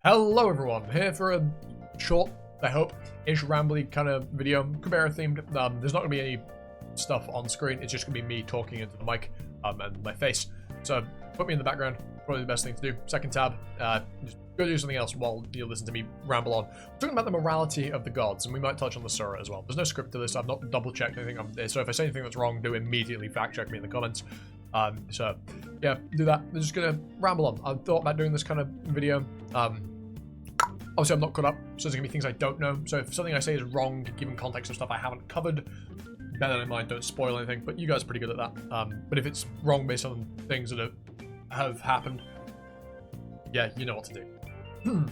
Hello everyone, here for a short, I hope, ish rambly kind of video, Kubera themed. There's not going to be any stuff on screen, it's just going to be me talking into the mic and my face. So put me in the background, probably the best thing to do. Second tab, just go do something else while you listen to me ramble on. We're talking about the morality of the gods, and we might touch on the Surah as well. There's no script to this, I've not double checked anything, so if I say anything that's wrong, do immediately fact check me in the comments. So yeah, do that. I'm just gonna ramble on. I've thought about doing this kind of video. Obviously I'm not caught up, so there's gonna be things I don't know. So if something I say is wrong, given context of stuff I haven't covered, bear that in mind, don't spoil anything, but you guys are pretty good at that. But if it's wrong based on things that have happened, yeah, you know what to do.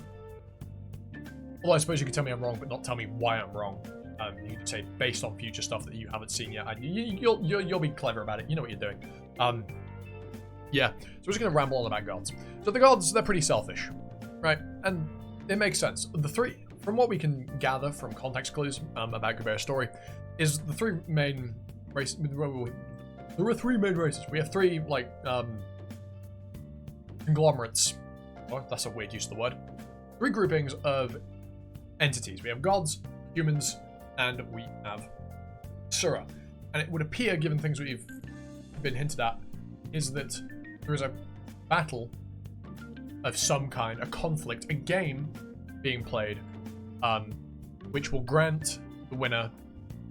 Although I suppose you could tell me I'm wrong, but not tell me why I'm wrong. You could say based on future stuff that you haven't seen yet, and you'll be clever about it. You know what you're doing. Yeah, so we're just gonna ramble on about gods. So the gods, they're pretty selfish, right? And it makes sense. The three, from what we can gather from context clues about Kubera's story, is the three main races. There were three main races. We have three like conglomerates. Oh, that's a weird use of the word. Three groupings of entities. We have gods, humans, and we have Surah. And it would appear, given things we've been hinted at, is that there is a battle of some kind, a conflict, a game being played, which will grant the winner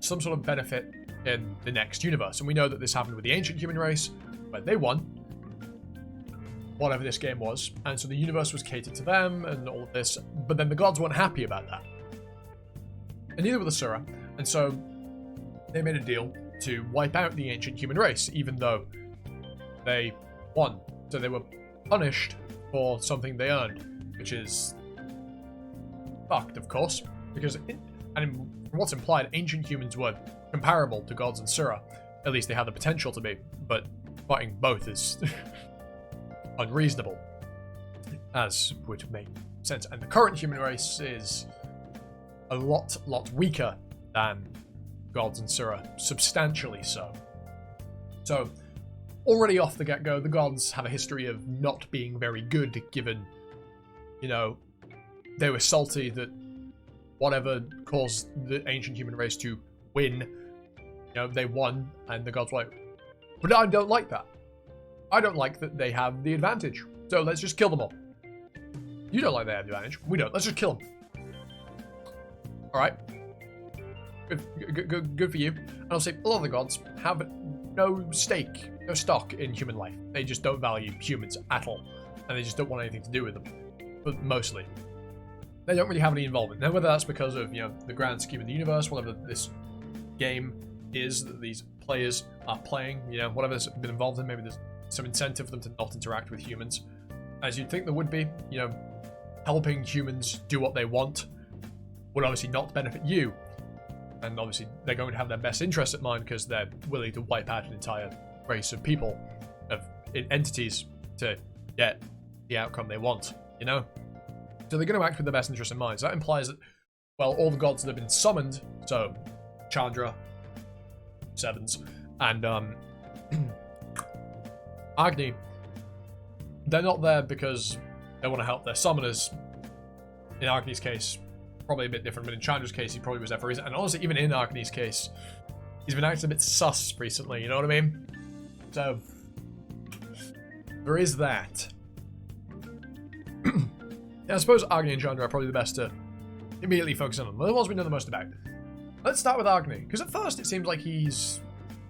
some sort of benefit in the next universe. And we know that this happened with the ancient human race, where they won, whatever this game was, and so the universe was catered to them and all of this, but then the gods weren't happy about that. And neither were the Surah, and so they made a deal to wipe out the ancient human race, even though they won. So they were punished for something they earned, which is fucked, of course, because from what's implied, ancient humans were comparable to gods and Surah. At least they had the potential to be, but fighting both is unreasonable, as would make sense. And the current human race is a lot weaker than gods and Surah, substantially so. So, already off the get-go, the gods have a history of not being very good, given, you know, they were salty that whatever caused the ancient human race to win, you know, they won, and the gods were like, but I don't like that. I don't like that they have the advantage, so let's just kill them all. You don't like they have the advantage, we don't, let's just kill them. Alright. Good for you. And I'll say, a lot of the gods have no stake, no stock in human life. They just don't value humans at all. And they just don't want anything to do with them. But mostly. They don't really have any involvement. Now, whether that's because of, you know, the grand scheme of the universe, whatever this game is that these players are playing, you know, whatever they've been involved in, maybe there's some incentive for them to not interact with humans. As you'd think there would be, you know, helping humans do what they want would obviously not benefit you. And obviously they're going to have their best interests at mind because they're willing to wipe out an entire race of people, of entities, to get the outcome they want, you know? So they're going to act with their best interests in mind. So that implies that, well, all the gods that have been summoned, so Chandra, Sevens, and Agni, they're not there because they want to help their summoners. In Agni's case, probably a bit different, but in Chandra's case, he probably was there for a reason. And honestly, even in Agni's case, he's been acting a bit sus recently, you know what I mean? So, there is that. Yeah, I suppose Agni and Chandra are probably the best to immediately focus on. They're the ones we know the most about. Let's start with Agni, because at first it seems like he's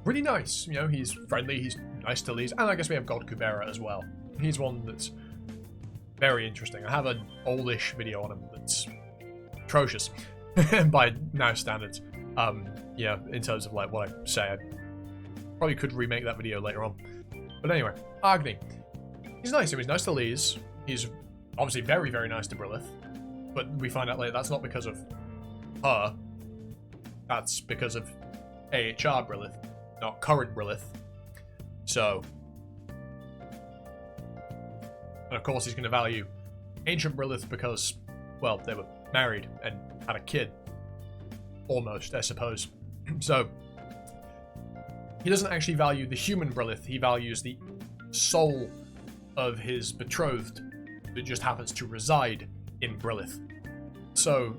really nice. You know, he's friendly, he's nice to Lees, and I guess we have God Kubera as well. He's one that's very interesting. I have an oldish video on him that's atrocious by now standards. Yeah, in terms of like what I say, I probably could remake that video later on. But anyway, Agni. He's nice. He was nice to Lees. He's obviously very, very nice to Brilith. But we find out later that's not because of her. That's because of AHR Brilith, not current Brilith. So, and of course he's going to value ancient Brilith because, well, they were married and had a kid. Almost, I suppose. So, he doesn't actually value the human Brilith, he values the soul of his betrothed that just happens to reside in Brilith. So,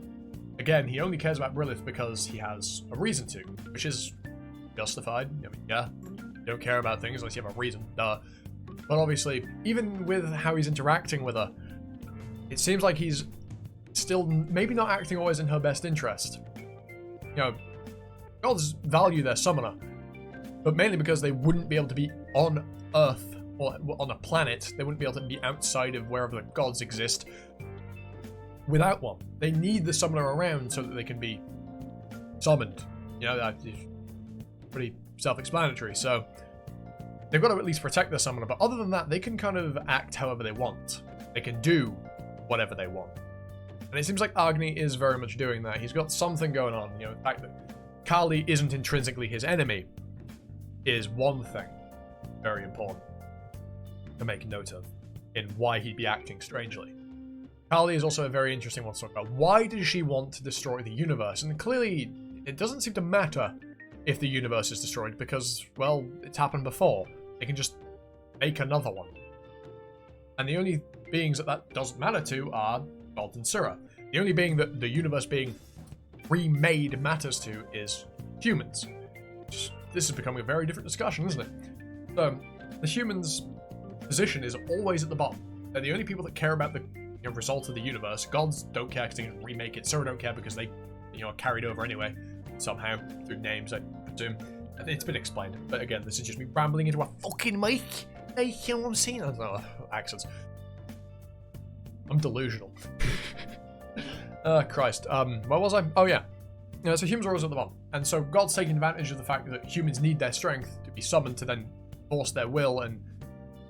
again, he only cares about Brilith because he has a reason to, which is justified. I mean, yeah, you don't care about things unless you have a reason, duh. But obviously, even with how he's interacting with her, it seems like he's still maybe not acting always in her best interest. You know, gods value their summoner, but mainly because they wouldn't be able to be on Earth or on a planet. They wouldn't be able to be outside of wherever the gods exist without one. They need the summoner around so that they can be summoned. You know, that is pretty self-explanatory. So they've got to at least protect their summoner, but other than that, they can kind of act however they want. They can do whatever they want. And it seems like Agni is very much doing that. He's got something going on. You know, the fact that Kali isn't intrinsically his enemy is one thing very important to make note of in why he'd be acting strangely. Kali is also a very interesting one to talk about. Why does she want to destroy the universe? And clearly, it doesn't seem to matter if the universe is destroyed because, well, it's happened before. They can just make another one. And the only beings that doesn't matter to are gods and Sura. The only being that the universe being remade matters to is humans. This is becoming a very different discussion, isn't it? So, the humans' position is always at the bottom. They're the only people that care about the result of the universe. Gods don't care because they can remake it. Sura don't care because they, are carried over anyway, somehow, through names, I presume. It's been explained. But again, this is just me rambling into a fucking mic. Hey, you know what I'm saying? I don't know, accents. I'm delusional. Christ. Where was I? Oh, yeah. So humans are always at the bottom. And so God's taking advantage of the fact that humans need their strength to be summoned to then force their will and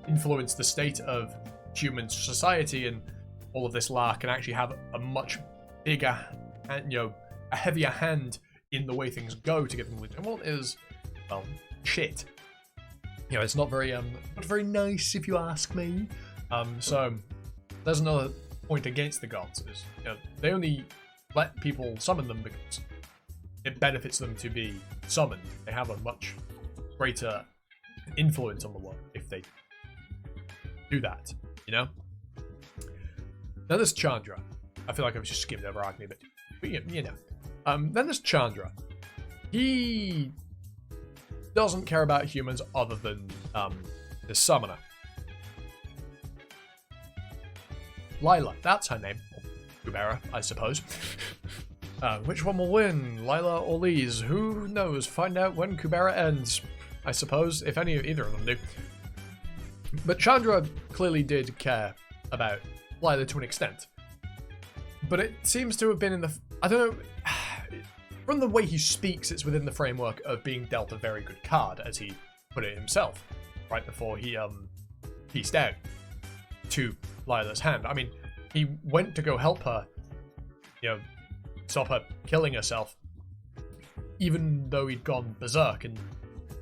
influence the state of human society and all of this lark, and actually have a much bigger and, a heavier hand in the way things go to get them. And what is, well, shit. It's not very nice if you ask me. So there's another point against the gods is, they only let people summon them because it benefits them to be summoned. They have a much greater influence on the world if they do that, Then there's Chandra. I feel like I've just skimmed over Agni a bit. But then there's Chandra. He doesn't care about humans other than the summoner. Lila, that's her name. Kubera, I suppose. Which one will win, Lila or Lise? Who knows? Find out when Kubera ends, I suppose, if either of them do. But Chandra clearly did care about Lila to an extent. But it seems to have been in the... I don't know... From the way he speaks, it's within the framework of being dealt a very good card, as he put it himself, right before he pieced out to Lila's hand. I mean, he went to go help her, stop her killing herself, even though he'd gone berserk and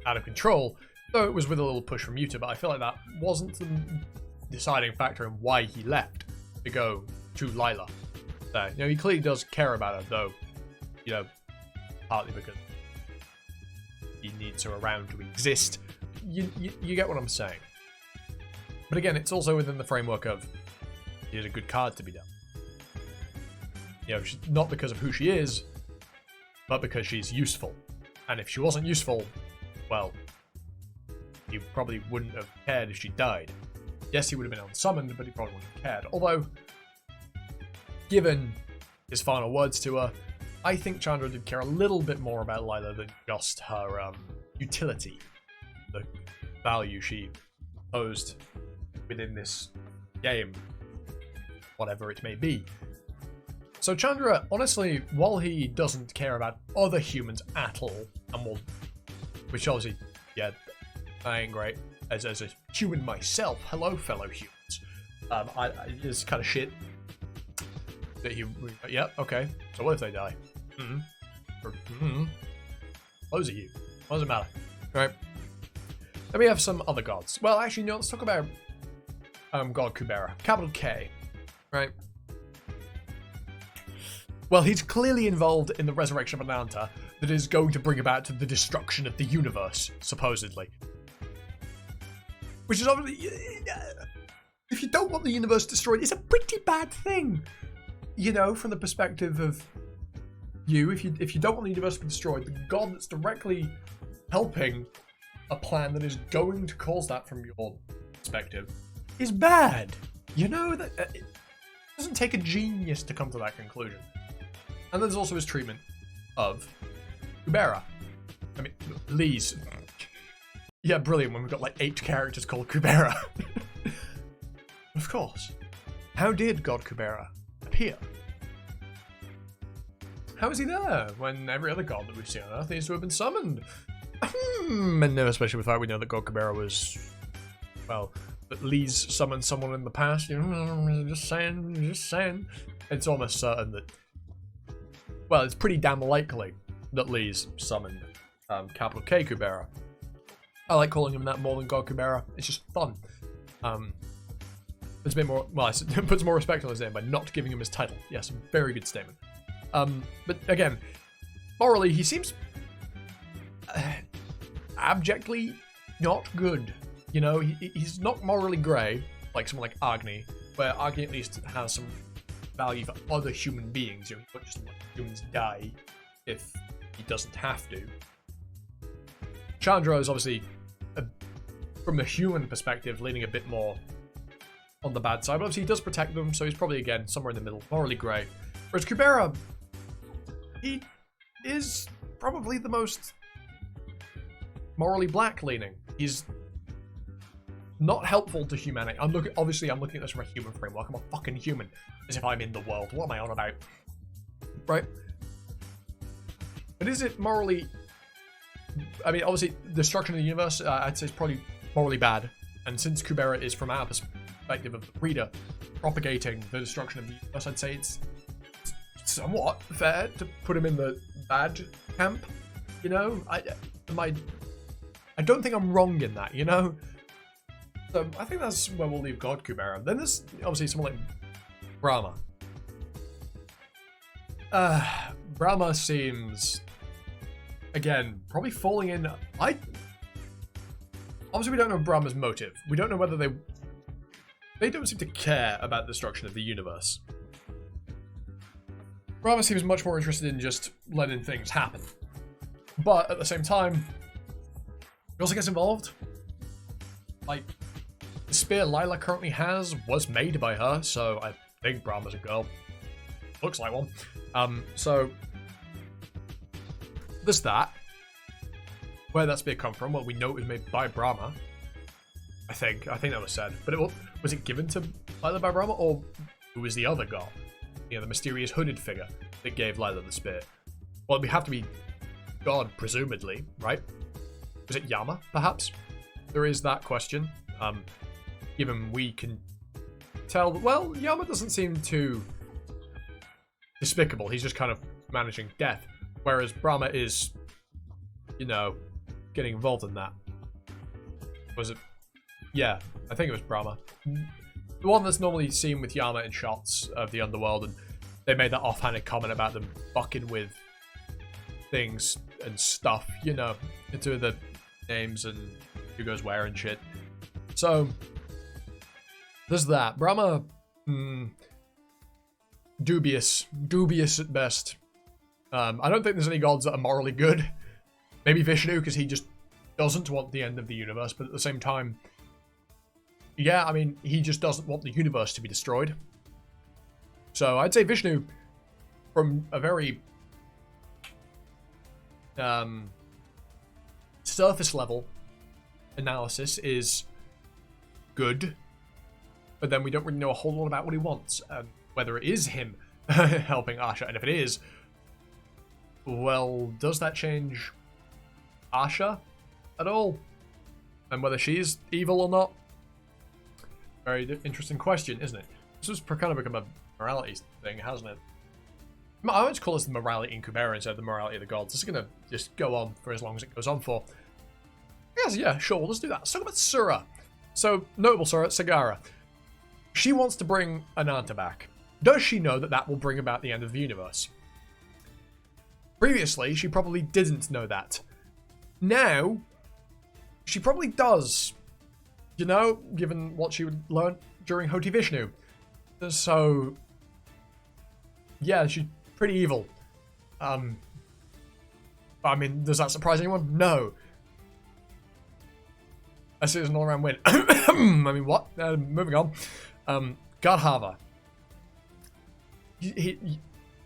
out of control, though it was with a little push from Yuta, but I feel like that wasn't the deciding factor in why he left to go to Lila. So, he clearly does care about her, though, partly because he needs her around to exist. You get what I'm saying. But again, it's also within the framework of here's a good card to be done. Not because of who she is, but because she's useful. And if she wasn't useful, well, he probably wouldn't have cared if she died. Yes, he would have been unsummoned, but he probably wouldn't have cared. Although, given his final words to her, I think Chandra did care a little bit more about Lila than just her utility, the value she posed within this game, whatever it may be. So Chandra, honestly, while he doesn't care about other humans at all, which obviously, yeah, I ain't great as a human myself. Hello, fellow humans. It's kind of shit that yeah, okay. So what if they die? Loads of you. What does it matter? Right. Then we have some other gods. Well, actually, let's talk about God Kubera. Capital K. Right. Well, he's clearly involved in the resurrection of Ananta that is going to bring about the destruction of the universe, supposedly. Which is obviously... if you don't want the universe destroyed, it's a pretty bad thing. you know, from the perspective of you, if you don't want the universe to be destroyed, the god that's directly helping a plan that is going to cause that from your perspective is bad. You know, that it doesn't take a genius to come to that conclusion. And there's also his treatment of Kubera. I mean, Lee's. Yeah, brilliant when we've got like 8 characters called Kubera. Of course. How did God Kubera appear? How is he there when every other god that we've seen on Earth needs to have been summoned? And no, especially with how we know that God Kubera was, well, that Lee's summoned someone in the past. You know, just saying. It's almost certain that, well, it's pretty damn likely that Lee's summoned capital K Kubera. I like calling him that more than God Kubera. It's just fun. It's a bit more, well, it puts more respect on his name by not giving him his title. Yes, very good statement. But again, morally, he seems abjectly not good. You know, he's not morally grey, like someone like Agni, where Agni at least has some value for other human beings. You know, he won't just let humans die if he doesn't have to. Chandra is obviously, from the human perspective, leaning a bit more on the bad side, but obviously he does protect them, so he's probably, again, somewhere in the middle, morally grey. Whereas Kubera, he is probably the most morally black-leaning. He's not helpful to humanity. Obviously, I'm looking at this from a human framework. I'm a fucking human, as if I'm in the world. What am I on about? Right? But is it morally... I mean, obviously, the destruction of the universe, I'd say, is probably morally bad. And since Kubera is, from our perspective of the reader, propagating the destruction of the universe, I'd say it's somewhat fair to put him in the bad camp. You know, I don't think I'm wrong in that. You know, so I think that's where we'll leave God Kubera. Then there's obviously someone like Brahma. Brahma seems, again, probably falling in. Obviously, we don't know Brahma's motive. We don't know whether they don't seem to care about the destruction of the universe. Brahma seems much more interested in just letting things happen. But at the same time, he also gets involved. Like, the spear Lila currently has was made by her, so I think Brahma's a girl. Looks like one. So there's that. Where that spear come from? Well, we know it was made by Brahma. I think that was said. But was it given to Lila by Brahma, or who was the other god? You know, the mysterious hooded figure that gave Lila the spear. Well, we have to be God, presumably, right? Was it Yama, perhaps? There is that question. Given we can tell, well, Yama doesn't seem too despicable. He's just kind of managing death. Whereas Brahma is, you know, getting involved in that. Was it? Yeah, I think it was Brahma. The one that's normally seen with Yama in shots of the underworld, and they made that offhanded comment about them fucking with things and stuff, you know, into the names and who goes where and shit. So, there's that. Brahma, dubious at best. I don't think there's any gods that are morally good. Maybe Vishnu, because he just doesn't want the end of the universe, but at the same time, yeah, I mean, he just doesn't want the universe to be destroyed. So I'd say Vishnu, from a very surface level analysis, is good, but then we don't really know a whole lot about what he wants, and whether it is him helping Asha, and if it is, well, does that change Asha at all? And whether she's evil or not? Very interesting question, isn't it? This has kind of become a morality thing, hasn't it? I want to call this the morality in Kubera instead of the morality of the gods. This is going to just go on for as long as it goes on for. Yes, yeah, sure, let's do that. Let's talk about Sura. So, notable Sura, Sagara. She wants to bring Ananta back. Does she know that that will bring about the end of the universe? Previously, she probably didn't know that. Now, she probably does. You know, given what she would learn during Hoti Vishnu. So, yeah, she's pretty evil. I mean, does that surprise anyone? No. I see it's an all-around win. I mean, what? Moving on. Godhava. He,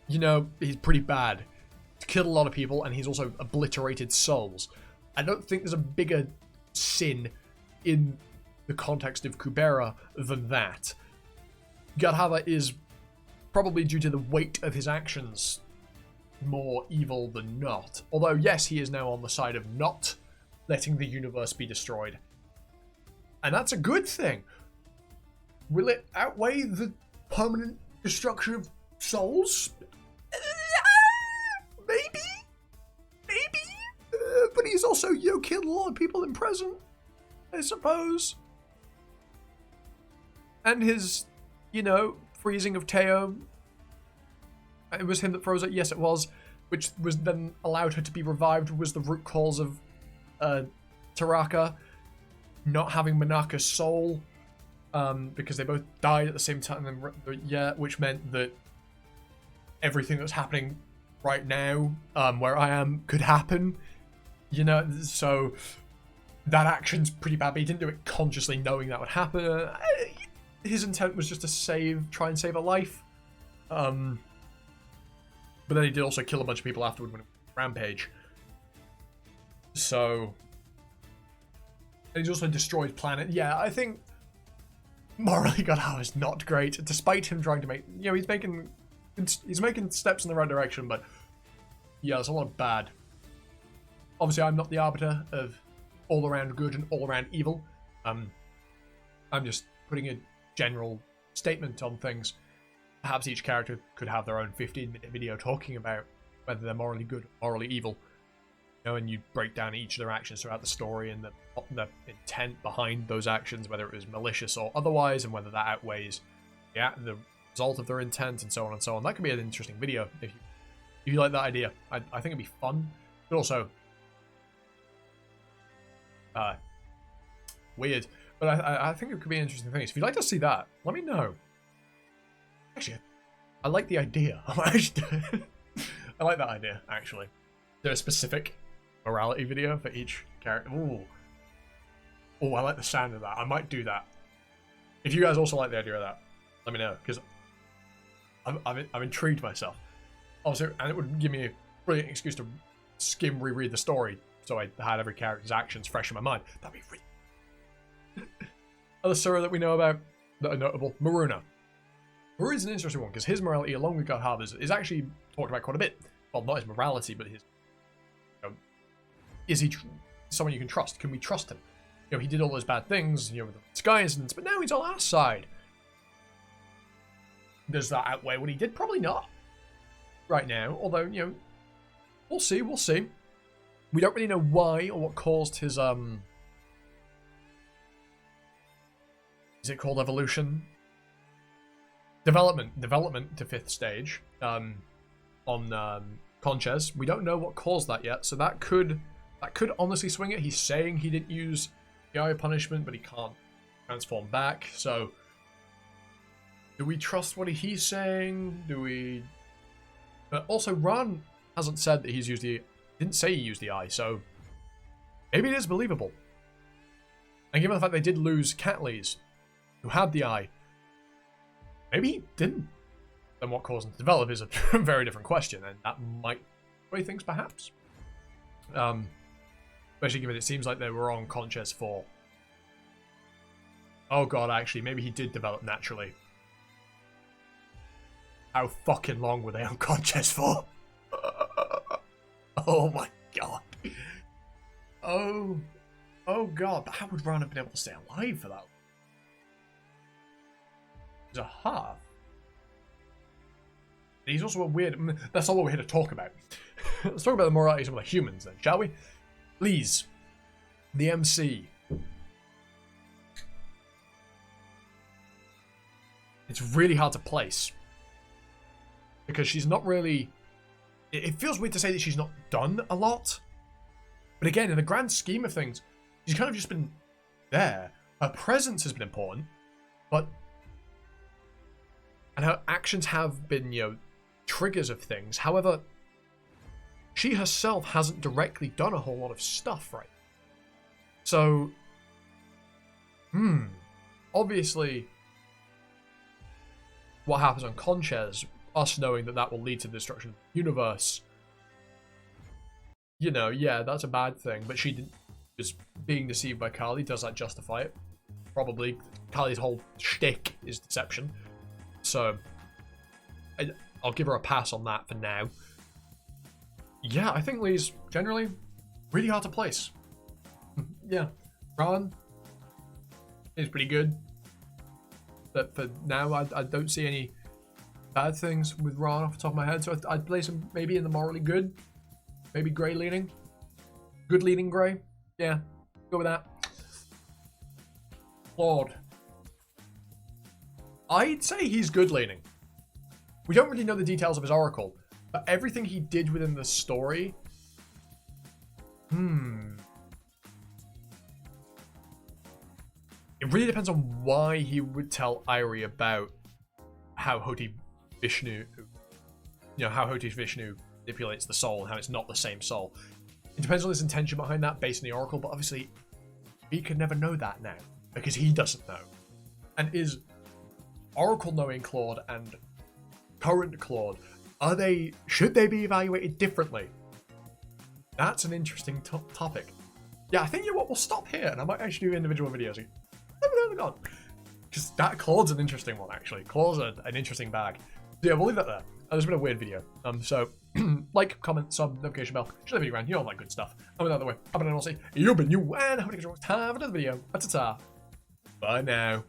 you know, he's pretty bad. He's killed a lot of people, and he's also obliterated souls. I don't think there's a bigger sin in the context of Kubera than that. Godhava is probably, due to the weight of his actions, more evil than not. Although, yes, he is now on the side of not letting the universe be destroyed. And that's a good thing. Will it outweigh the permanent destruction of souls? Maybe. But he's also, killed a lot of people in present, I suppose. And his, freezing of Teo. It was him that froze it. Yes, it was. Which was then allowed her to be revived, was the root cause of Taraka not having Manaka's soul. Because they both died at the same time. Yeah, which meant that everything that's happening right now, where I am, could happen. So that action's pretty bad, but he didn't do it consciously knowing that would happen. His intent was just to try and save a life. But then he did also kill a bunch of people afterward when it was Rampage. So, and he's also destroyed planet. Yeah, I think morally Godhava is not great, despite him trying to make, he's making steps in the right direction, but yeah, there's a lot of bad. Obviously, I'm not the arbiter of all-around good and all-around evil. I'm just putting a general statement on things. Perhaps each character could have their own 15-minute video talking about whether they're morally good or morally evil. And you break down each of their actions throughout the story and the intent behind those actions, whether it was malicious or otherwise, and whether that outweighs the result of their intent, and so on and so on. That could be an interesting video if you like that idea. I think it'd be fun, but also weird. But I think it could be an interesting thing. So if you'd like to see that, let me know. Actually, I like the idea. I like that idea, actually. There's a specific morality video for each character. Ooh, I like the sound of that. I might do that. If you guys also like the idea of that, let me know, because I'm intrigued myself. Also, and it would give me a brilliant excuse to reread the story, so I had every character's actions fresh in my mind. That'd be really... Other Sura that we know about that are notable. Maruna. Maruna's an interesting one, because his morality, along with Godhava's, is actually talked about quite a bit. Well, not his morality, but his... is he someone you can trust? Can we trust him? He did all those bad things, with the Sky incidents, but now he's on our side. Does that outweigh what he did? Probably not. Right now, although, we'll see. We don't really know why or what caused his, is it called evolution? Development to 5th stage, on Conches. We don't know what caused that yet, so that could honestly swing it. He's saying he didn't use the Eye of Punishment, but he can't transform back, so do we trust what he's saying? Do we... But also, Ran hasn't said that he's used the... didn't say he used the Eye, so maybe it is believable. And given the fact they did lose Catleys, who had the Eye, maybe he didn't. Then what caused him to develop is a very different question, and that might weigh things, perhaps. Especially given it seems like they were on Conches 4. Oh god, actually, maybe he did develop naturally. How fucking long were they on Conches for? Oh my god. Oh god, but how would Ran have been able to stay alive for that? He's a half. He's also a weird... That's not what we're here to talk about. Let's talk about the morality of some of the humans then, shall we? Please. The MC. It's really hard to place. Because she's not really... It feels weird to say that she's not done a lot. But again, in the grand scheme of things, she's kind of just been there. Her presence has been important. But... And her actions have been, triggers of things. However, she herself hasn't directly done a whole lot of stuff, right? So, obviously, what happens on Conches, us knowing that that will lead to the destruction of the universe, you know, yeah, that's a bad thing. But she didn't, just being deceived by Kali, does that justify it? Probably. Kali's whole shtick is deception. So, I'll give her a pass on that for now. Yeah, I think Lee's generally really hard to place. Yeah, Ran is pretty good. But for now, I don't see any bad things with Ran off the top of my head. So I'd place him maybe in the morally good. Maybe grey leaning. Good leaning grey. Yeah, go with that. Claude. I'd say he's good leaning. We don't really know the details of his oracle, but everything he did within the story... It really depends on why he would tell Irie about how Hoti Vishnu... You know, how Hoti Vishnu manipulates the soul and how it's not the same soul. It depends on his intention behind that based on the oracle, but obviously we could never know that now because he doesn't know. And is oracle knowing Claude and current Claude, should they be evaluated differently? That's an interesting topic. Yeah, I think, you know what, we'll stop here and I might actually do individual videos. Let me know in the comments. Because that Claude's an interesting one, actually. Claude's an interesting bag. So yeah, we'll leave that there. This has been a weird video. So, like, comment, sub, notification bell, share the video around, you know all that good stuff. And with that out of the way, I've been I'll say, you've been you, and have a good time for another video. Ta-ta. Bye now.